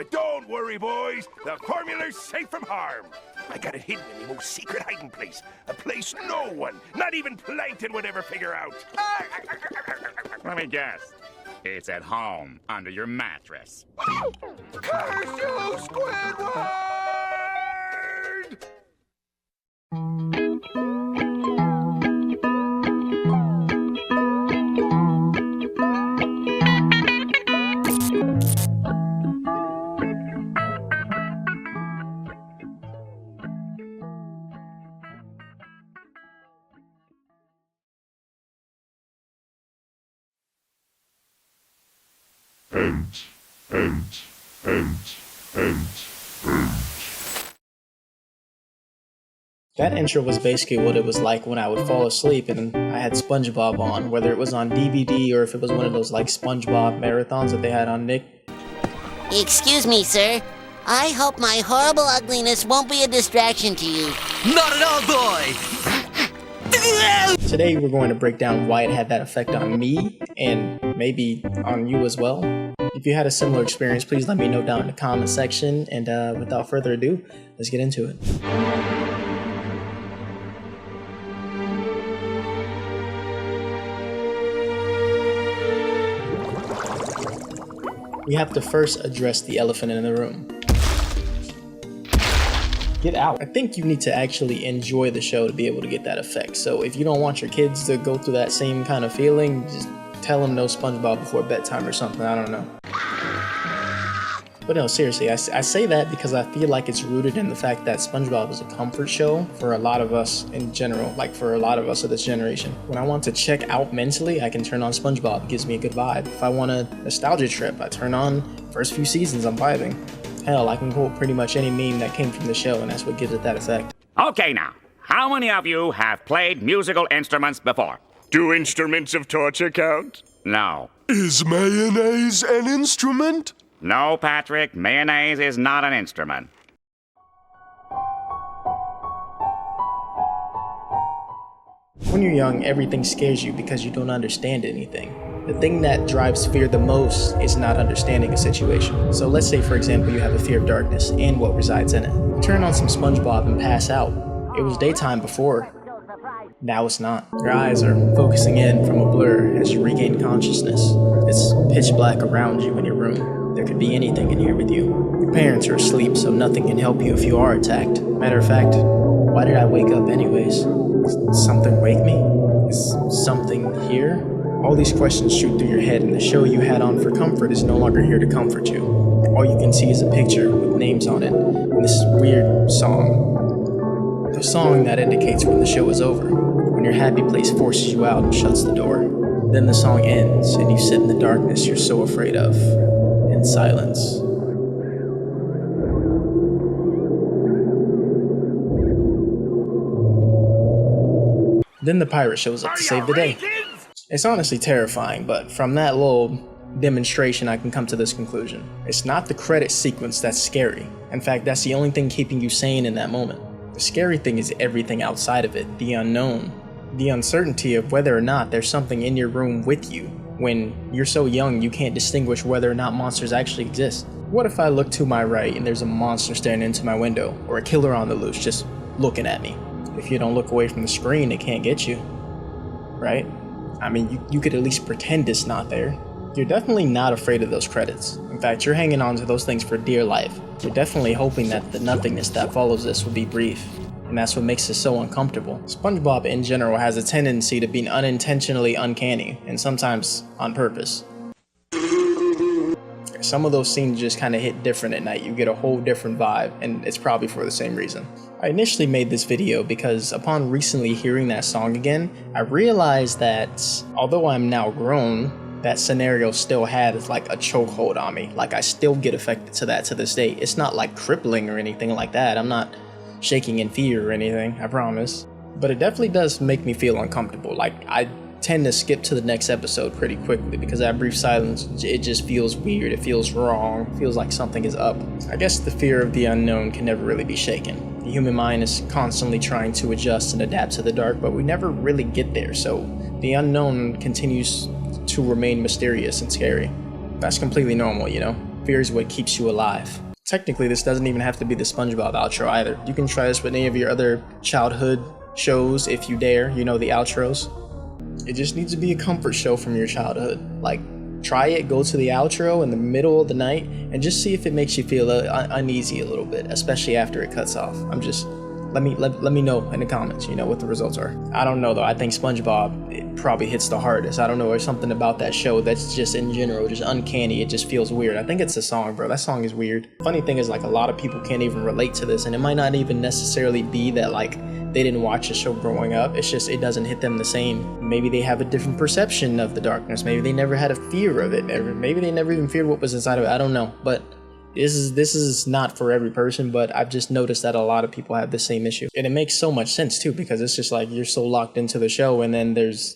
But don't worry, boys. The formula's safe from harm. I got it hidden in the most secret hiding place. A place no one, not even Plankton, would ever figure out. Let me guess. It's at home, under your mattress. Curse you, Squidward! That intro was basically what it was like when I would fall asleep and I had Spongebob on, whether it was on DVD or if it was one of those like Spongebob marathons that they had on Nick. Excuse me, sir. I hope my horrible ugliness won't be a distraction to you. Not at all, boy! Today we're going to break down why it had that effect on me and maybe on you as well. If you had a similar experience, please let me know down in the comment section, and without further ado, let's get into it. We have to first address the elephant in the room. Get out. I think you need to actually enjoy the show to be able to get that effect. So if you don't want your kids to go through that same kind of feeling, just tell them no SpongeBob before bedtime or something. I don't know. But no, seriously, I say that because I feel like it's rooted in the fact that SpongeBob is a comfort show for a lot of us in general, like for a lot of us of this generation. When I want to check out mentally, I can turn on SpongeBob. It gives me a good vibe. If I want a nostalgia trip, I turn on first few seasons, I'm vibing. Hell, I can quote pretty much any meme that came from the show, and that's what gives it that effect. Okay now, how many of you have played musical instruments before? Do instruments of torture count? No. Is mayonnaise an instrument? No, Patrick, mayonnaise is not an instrument. When you're young, everything scares you because you don't understand anything. The thing that drives fear the most is not understanding a situation. So let's say, for example, you have a fear of darkness and what resides in it. You turn on some SpongeBob and pass out. It was daytime before. Now it's not. Your eyes are focusing in from a blur as you regain consciousness. It's pitch black around you in your room. There could be anything in here with you. Your parents are asleep, so nothing can help you if you are attacked. Matter of fact, why did I wake up anyways? Did something wake me? Is something here? All these questions shoot through your head, and the show you had on for comfort is no longer here to comfort you. All you can see is a picture with names on it, and this weird song. The song that indicates when the show is over, when your happy place forces you out and shuts the door. Then the song ends, and you sit in the darkness you're so afraid of, in silence. Then the pirate shows up to save the day. It's honestly terrifying, but from that little demonstration I can come to this conclusion. It's not the credit sequence that's scary. In fact, that's the only thing keeping you sane in that moment. The scary thing is everything outside of it, the unknown. The uncertainty of whether or not there's something in your room with you when you're so young you can't distinguish whether or not monsters actually exist. What if I look to my right and there's a monster staring into my window, or a killer on the loose just looking at me? If you don't look away from the screen, it can't get you, right? I mean, you could at least pretend it's not there. You're definitely not afraid of those credits. In fact, you're hanging on to those things for dear life. You're definitely hoping that the nothingness that follows this will be brief. And that's what makes it so uncomfortable. SpongeBob in general has a tendency to be unintentionally uncanny, and sometimes on purpose. Some of those scenes just kind of hit different at night. You get a whole different vibe, and it's probably for the same reason. I initially made this video because upon recently hearing that song again, I realized that although I'm now grown, that scenario still had like a chokehold on me. Like, I still get affected to that to this day. It's not like crippling or anything like that. I'm not shaking in fear or anything, I promise. But it definitely does make me feel uncomfortable. Like, I tend to skip to the next episode pretty quickly because that brief silence, it just feels weird. It feels wrong. It feels like something is up. I guess the fear of the unknown can never really be shaken. The human mind is constantly trying to adjust and adapt to the dark, but we never really get there. So the unknown continues to remain mysterious and scary. That's completely normal, you know? Fear is what keeps you alive. Technically, this doesn't even have to be the SpongeBob outro either. You can try this with any of your other childhood shows if you dare, you know, the outros. It just needs to be a comfort show from your childhood. Like, try it, go to the outro in the middle of the night, and just see if it makes you feel uneasy a little bit, especially after it cuts off. Let me know in the comments, you know, what the results are. I don't know though, I think SpongeBob, it probably hits the hardest. I don't know, there's something about that show that's just in general, just uncanny. It just feels weird. I think it's the song, bro. That song is weird. Funny thing is, like, a lot of people can't even relate to this, and it might not even necessarily be that, like, they didn't watch the show growing up. It's just, it doesn't hit them the same. Maybe they have a different perception of the darkness. Maybe they never had a fear of it. Maybe they never even feared what was inside of it. I don't know, but this is not for every person, but I've just noticed that a lot of people have the same issue. And it makes so much sense too, because it's just like you're so locked into the show, and then there's